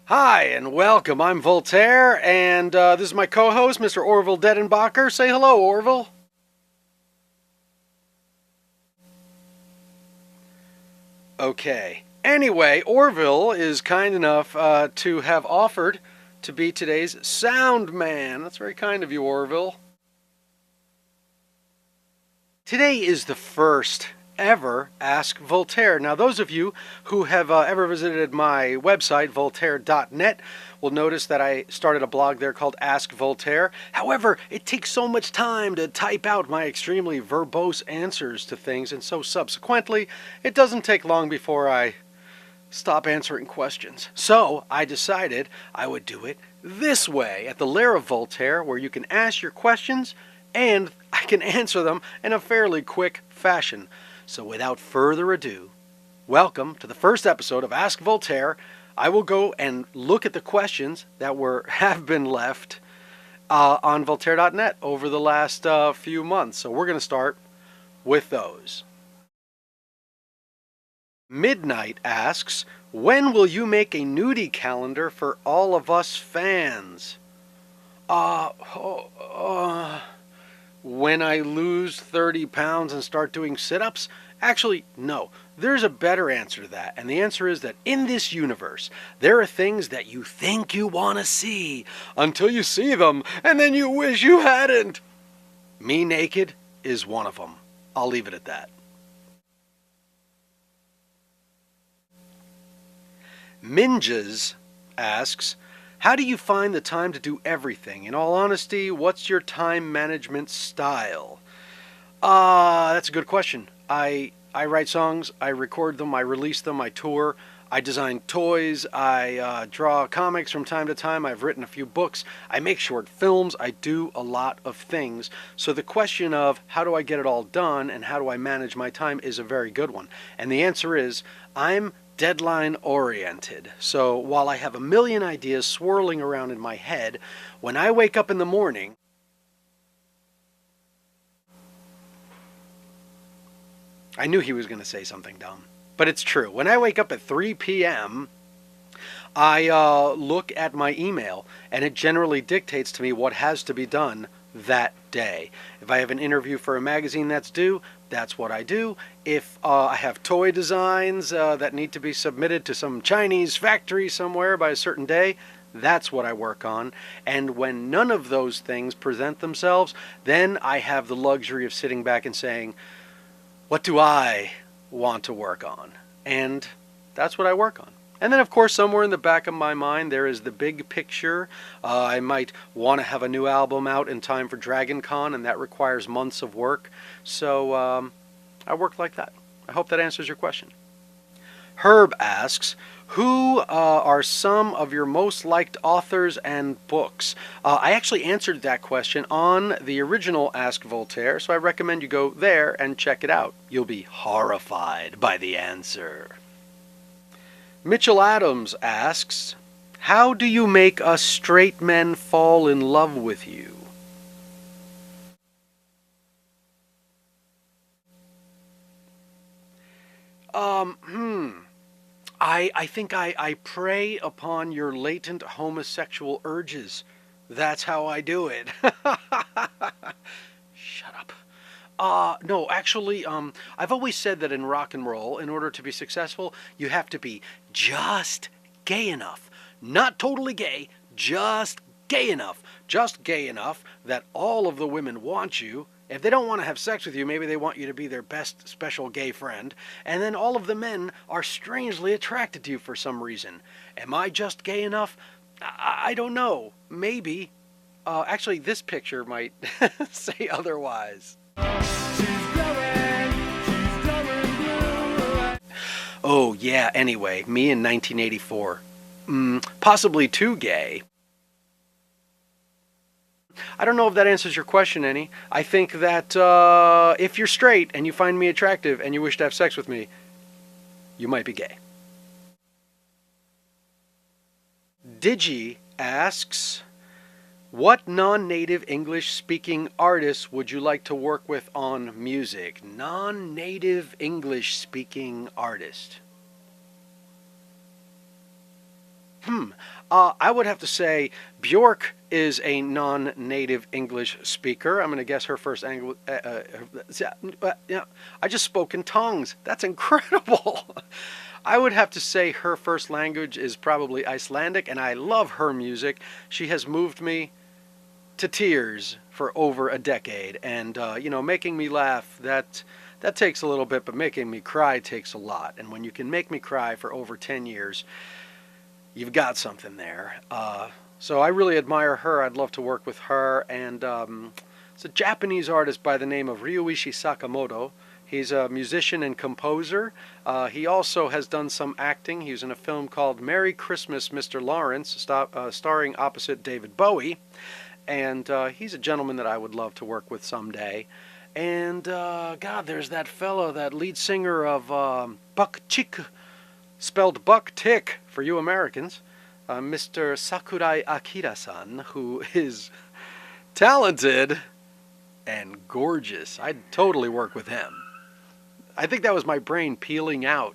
Hi and welcome. I'm Voltaire, and this is my co-host, Mr. Orville Dedenbacher. Say hello, Orville. Okay. Anyway, Orville is kind enough to have offered to be today's sound man. That's very kind of you, Orville. Today is the first ever Ask Voltaire. Now, those of you who have ever visited my website, Voltaire.net, will notice that I started a blog there called Ask Voltaire. However, it takes so much time to type out my extremely verbose answers to things, and so subsequently, it doesn't take long before I stop answering questions. So I decided I would do it this way at the Lair of Voltaire, where you can ask your questions and I can answer them in a fairly quick fashion. So without further ado, welcome to the first episode of Ask Voltaire. I will go and look at the questions that have been left on Voltaire.net over the last few months. So we're going to start with those. Midnight asks, when will you make a nudie calendar for all of us fans? When I lose 30 pounds and start doing sit-ups? Actually, no. There's a better answer to that. And the answer is that in this universe, there are things that you think you want to see until you see them, and then you wish you hadn't. Me naked is one of them. I'll leave it at that. Minjas asks, how do you find the time to do everything? In all honesty, what's your time management style? That's a good question. I write songs, I record them, I release them, I tour, I design toys, I draw comics from time to time, I've written a few books, I make short films, I do a lot of things. So the question of how do I get it all done and how do I manage my time is a very good one. And the answer is, I'm deadline oriented. So while I have a million ideas swirling around in my head, when I wake up in the morning, I knew he was going to say something dumb, but it's true. When I wake up at 3 p.m., I look at my email, and it generally dictates to me what has to be done that day. If I have an interview for a magazine that's due, that's what I do. If I have toy designs that need to be submitted to some Chinese factory somewhere by a certain day, that's what I work on. And when none of those things present themselves, then I have the luxury of sitting back and saying, what do I want to work on? And that's what I work on. And then, of course, somewhere in the back of my mind, there is the big picture. I might want to have a new album out in time for Dragon Con, and that requires months of work. So I work like that. I hope that answers your question. Herb asks, who are some of your most liked authors and books? I actually answered that question on the original Ask Voltaire, so I recommend you go there and check it out. You'll be horrified by the answer. Mitchell Adams asks, how do you make us straight men fall in love with you? I think I prey upon your latent homosexual urges. That's how I do it. Shut up. No, actually, I've always said that in rock and roll, in order to be successful, you have to be just gay enough. Not totally gay, just gay enough. Just gay enough that all of the women want you. If they don't want to have sex with you, maybe they want you to be their best special gay friend. And then all of the men are strangely attracted to you for some reason. Am I just gay enough? I don't know. Maybe. Actually, this picture might say otherwise. Oh, yeah, anyway, me in 1984. Possibly too gay. I don't know if that answers your question any. I think that if you're straight and you find me attractive and you wish to have sex with me, you might be gay. Digi asks, what non-native English-speaking artists would you like to work with on music? Non-native English-speaking artist. I would have to say Bjork is a non-native English speaker. I'm going to guess her first yeah, I just spoke in tongues. That's incredible. I would have to say her first language is probably Icelandic, and I love her music. She has moved me to tears for over a decade, and making me laugh, that takes a little bit, but making me cry takes a lot. And when you can make me cry for over 10 years, you've got something there. So I really admire her. I'd love to work with her. And it's a Japanese artist by the name of Ryuichi Sakamoto. He's a musician and composer. He also has done some acting. He was in a film called Merry Christmas, Mr. Lawrence, starring opposite David Bowie. And he's a gentleman that I would love to work with someday. And, God, there's that fellow, that lead singer of Buck Chick, spelled Buck Tick for you Americans, Mr. Sakurai Akira-san, who is talented and gorgeous. I'd totally work with him. I think that was my brain peeling out.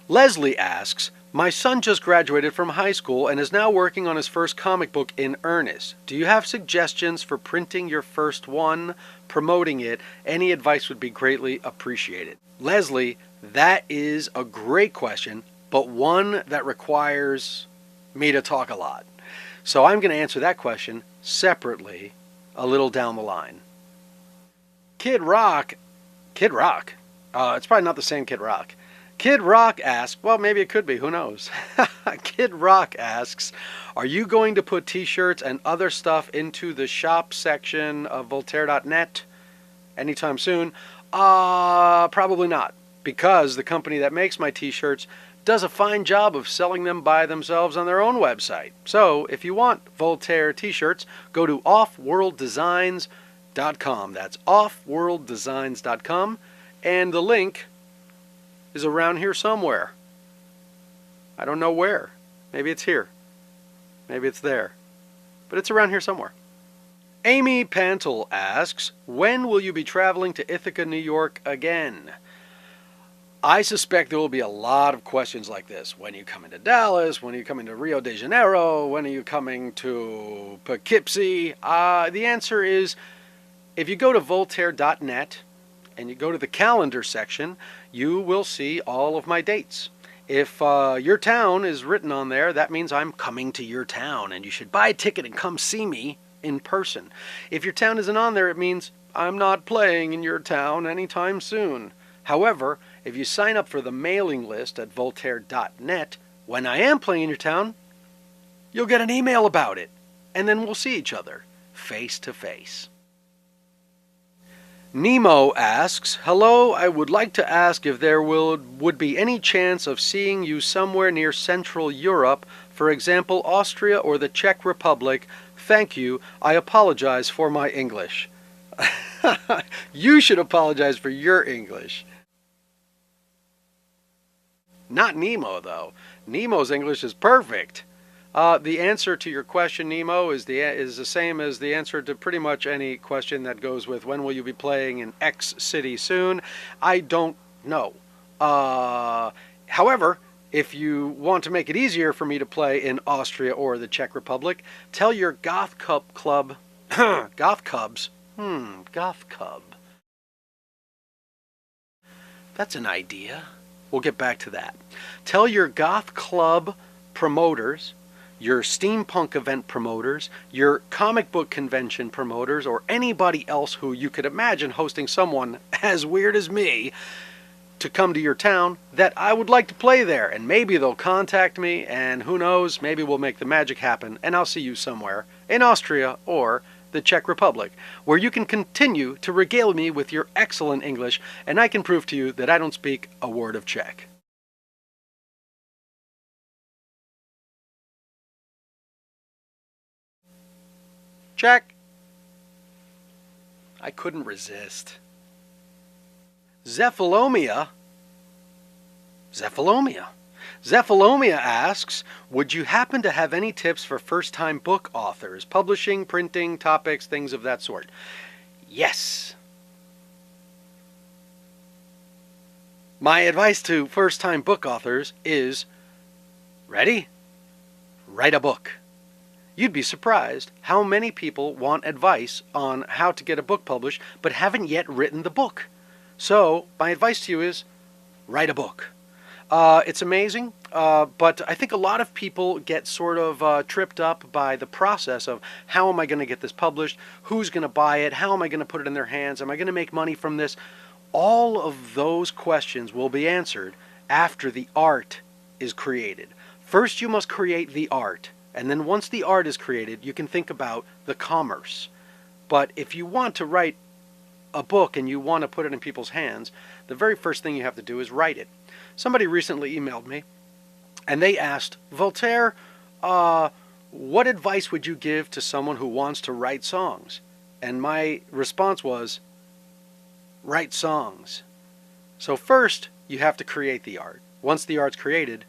Leslie asks, my son just graduated from high school and is now working on his first comic book in earnest. Do you have suggestions for printing your first one, promoting it? Any advice would be greatly appreciated. Leslie, that is a great question, but one that requires me to talk a lot. So I'm going to answer that question separately a little down the line. Kid Rock? It's probably not the same Kid Rock. Kid Rock asks, well, maybe it could be, who knows? Kid Rock asks, are you going to put t-shirts and other stuff into the shop section of Voltaire.net anytime soon? Probably not, because the company that makes my t-shirts does a fine job of selling them by themselves on their own website. So if you want Voltaire t-shirts, go to offworlddesigns.com. That's offworlddesigns.com, and the link is around here somewhere. I don't know where. Maybe it's here. Maybe it's there. But it's around here somewhere. Amy Pantel asks, when will you be traveling to Ithaca, New York again? I suspect there will be a lot of questions like this. When are you coming to Dallas? When are you coming to Rio de Janeiro? When are you coming to Poughkeepsie? The answer is, if you go to Voltaire.net and you go to the calendar section, you will see all of my dates. If your town is written on there, that means I'm coming to your town, and you should buy a ticket and come see me in person. If your town isn't on there, it means I'm not playing in your town anytime soon. However, if you sign up for the mailing list at Voltaire.net, when I am playing in your town, you'll get an email about it, and then we'll see each other face to face. Nemo asks, hello, I would like to ask if there would be any chance of seeing you somewhere near Central Europe, for example, Austria or the Czech Republic. Thank you. I apologize for my English. You should apologize for your English. Not Nemo, though. Nemo's English is perfect. The answer to your question, Nemo, is the same as the answer to pretty much any question that goes with when will you be playing in X city soon. I don't know. However, if you want to make it easier for me to play in Austria or the Czech Republic, tell your Goth Cub Club, Goth Cubs, Goth Cub. That's an idea. We'll get back to that. Tell your Goth Club promoters, your steampunk event promoters, your comic book convention promoters, or anybody else who you could imagine hosting someone as weird as me to come to your town, that I would like to play there. And maybe they'll contact me, and who knows, maybe we'll make the magic happen, and I'll see you somewhere in Austria or the Czech Republic, where you can continue to regale me with your excellent English, and I can prove to you that I don't speak a word of Czech. Check. I couldn't resist. Zephalomia asks, would you happen to have any tips for first-time book authors, publishing, printing, topics, things of that sort? Yes. My advice to first-time book authors is, ready? Write a book. You'd be surprised how many people want advice on how to get a book published but haven't yet written the book. So, my advice to you is, write a book. It's amazing, but I think a lot of people get sort of tripped up by the process of how am I going to get this published, who's going to buy it, how am I going to put it in their hands, am I going to make money from this? All of those questions will be answered after the art is created. First you must create the art, and then once the art is created, you can think about the commerce. But if you want to write a book and you want to put it in people's hands, the very first thing you have to do is write it. Somebody recently emailed me, and they asked, Voltaire, what advice would you give to someone who wants to write songs? And my response was, write songs. So first, you have to create the art. Once the art's created,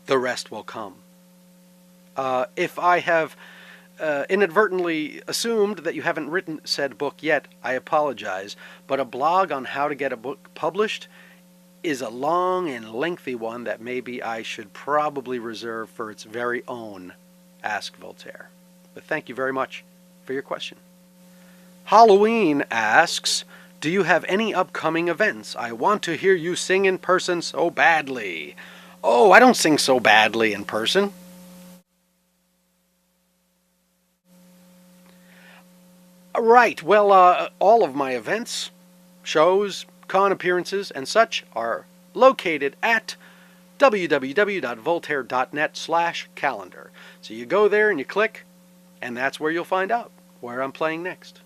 the rest will come. If I have inadvertently assumed that you haven't written said book yet, I apologize, but a blog on how to get a book published is a long and lengthy one that maybe I should probably reserve for its very own Ask Voltaire. But thank you very much for your question. Halloween asks, do you have any upcoming events? I want to hear you sing in person so badly. Oh, I don't sing so badly in person. Right, well, all of my events, shows, con appearances, and such are located at www.voltaire.net/calendar. So you go there and you click, and that's where you'll find out where I'm playing next.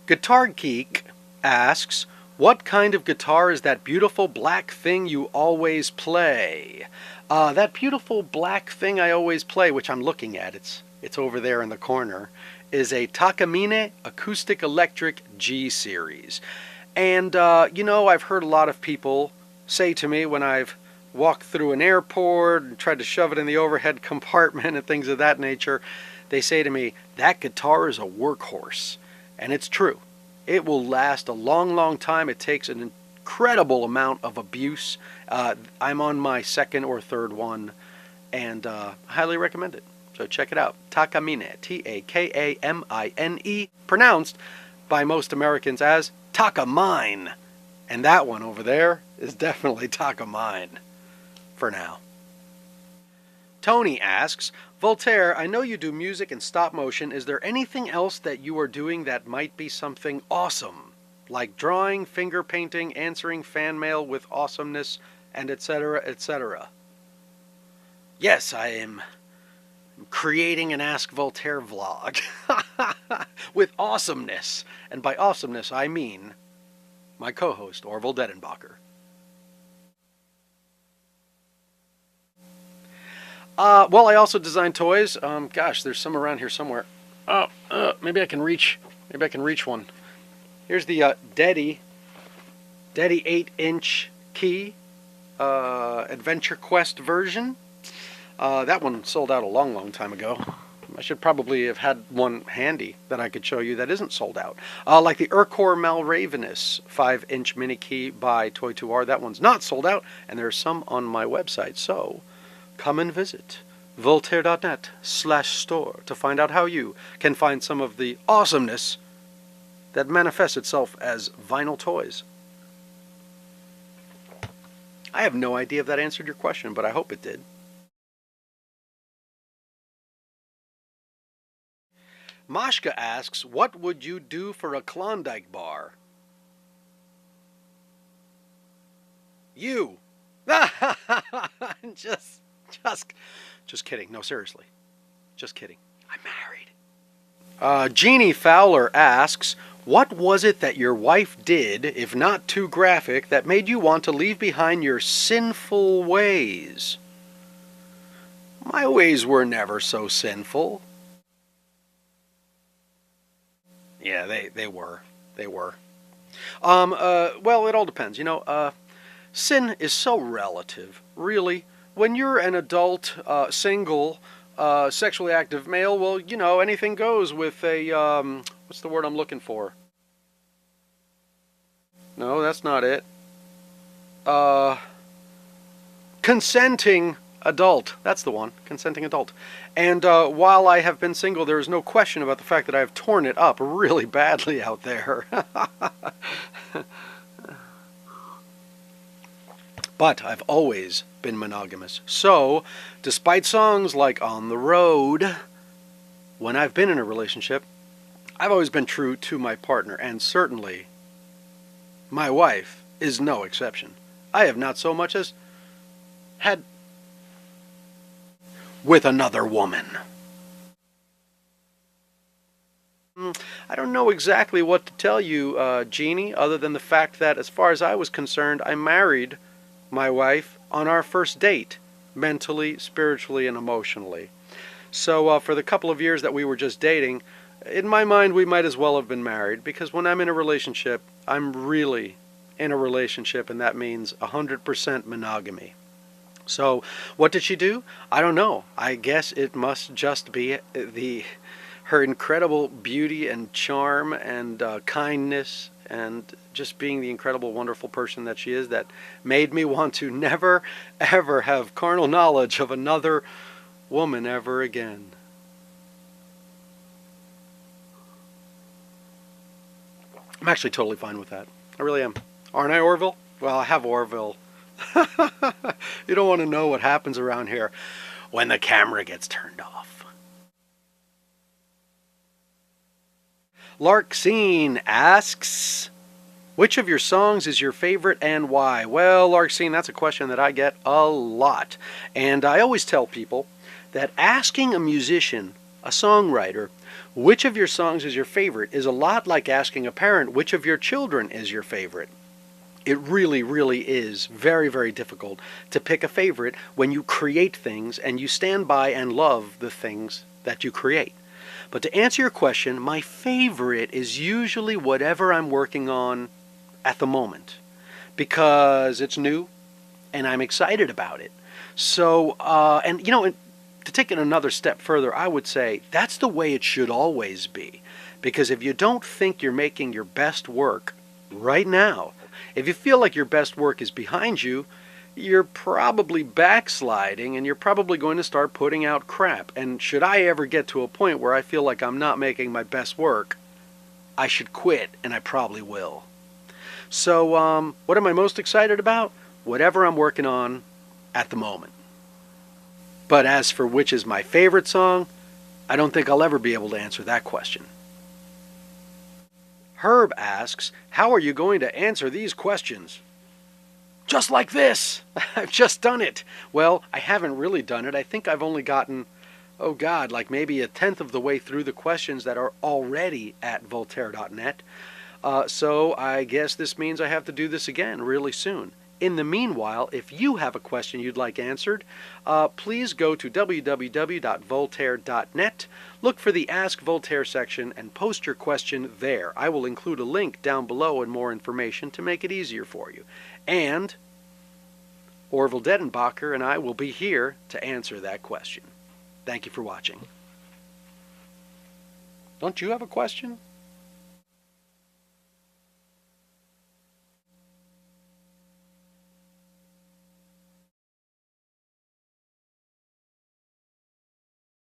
Guitar Geek asks, what kind of guitar is that beautiful black thing you always play? That beautiful black thing I always play, which I'm looking at, it's over there in the corner, is a Takamine Acoustic Electric G Series. And, you know, I've heard a lot of people say to me when I've walked through an airport and tried to shove it in the overhead compartment and things of that nature, they say to me, that guitar is a workhorse. And it's true. It will last a long, long time. It takes an incredible amount of abuse. I'm on my second or third one, and highly recommend it. So check it out. Takamine, Takamine, pronounced by most Americans as Takamine. And that one over there is definitely Takamine for now. Tony asks, Voltaire, I know you do music and stop motion. Is there anything else that you are doing that might be something awesome? Like drawing, finger painting, answering fan mail with awesomeness, and etc., etc. Yes, I am creating an Ask Voltaire vlog with awesomeness. And by awesomeness, I mean my co-host, Orville Dedenbacher. Well, I also design toys. Gosh, there's some around here somewhere. Oh, maybe I can reach one. Here's the Daddy 8-inch key Adventure Quest version. That one sold out a long, long time ago. I should probably have had one handy that I could show you that isn't sold out. Like the Urcor Malravenous 5-inch mini key by Toy2R. That one's not sold out, and there's some on my website. So come and visit voltaire.net/store to find out how you can find some of the awesomeness that manifests itself as vinyl toys. I have no idea if that answered your question, but I hope it did. Mashka asks, what would you do for a Klondike bar? You. Just kidding. No, seriously. Just kidding. I'm married. Jeannie Fowler asks, what was it that your wife did, if not too graphic, that made you want to leave behind your sinful ways? My ways were never so sinful. Yeah, they were. They were. Well, it all depends. You know, sin is so relative, really. When you're an adult, single, sexually active male, well, you know, anything goes with a What's the word I'm looking for? No, that's not it. Uh, Consenting adult. That's the one. Consenting adult. And while I have been single, there is no question about the fact that I have torn it up really badly out there. But I've always been monogamous. So, despite songs like On the Road, when I've been in a relationship, I've always been true to my partner, and certainly my wife is no exception. I have not so much as had with another woman. I don't know exactly what to tell you, Jeannie, other than the fact that as far as I was concerned, I married my wife on our first date, mentally, spiritually, and emotionally. So for the couple of years that we were just dating, in my mind we might as well have been married, because when I'm in a relationship, I'm really in a relationship, and that means 100% monogamy. So what did she do? I don't know. I guess it must just be her incredible beauty and charm and kindness and just being the incredible, wonderful person that she is that made me want to never, ever have carnal knowledge of another woman ever again. I'm actually totally fine with that. I really am. Aren't I, Orville? Well, I have Orville. You don't want to know what happens around here when the camera gets turned off. Larkseen asks, which of your songs is your favorite and why? Well, Larkseen, that's a question that I get a lot. And I always tell people that asking a musician, a songwriter, which of your songs is your favorite is a lot like asking a parent which of your children is your favorite. It really, really is very, very difficult to pick a favorite when you create things and you stand by and love the things that you create. But to answer your question, my favorite is usually whatever I'm working on at the moment, because it's new and I'm excited about it. So, and to take it another step further, I would say that's the way it should always be. Because if you don't think you're making your best work right now, if you feel like your best work is behind you, you're probably backsliding and you're probably going to start putting out crap. And should I ever get to a point where I feel like I'm not making my best work, I should quit, and I probably will. So what am I most excited about? Whatever I'm working on at the moment. But as for which is my favorite song, I don't think I'll ever be able to answer that question. Herb asks, how are you going to answer these questions? Just like this. I've just done it. Well, I haven't really done it. I think I've only gotten, oh God, like maybe a tenth of the way through the questions that are already at Voltaire.net. So I guess this means I have to do this again really soon. In the meanwhile, if you have a question you'd like answered, please go to www.voltaire.net, look for the Ask Voltaire section, and post your question there. I will include a link down below and more information to make it easier for you. And Orville Dedenbacher and I will be here to answer that question. Thank you for watching. Don't you have a question?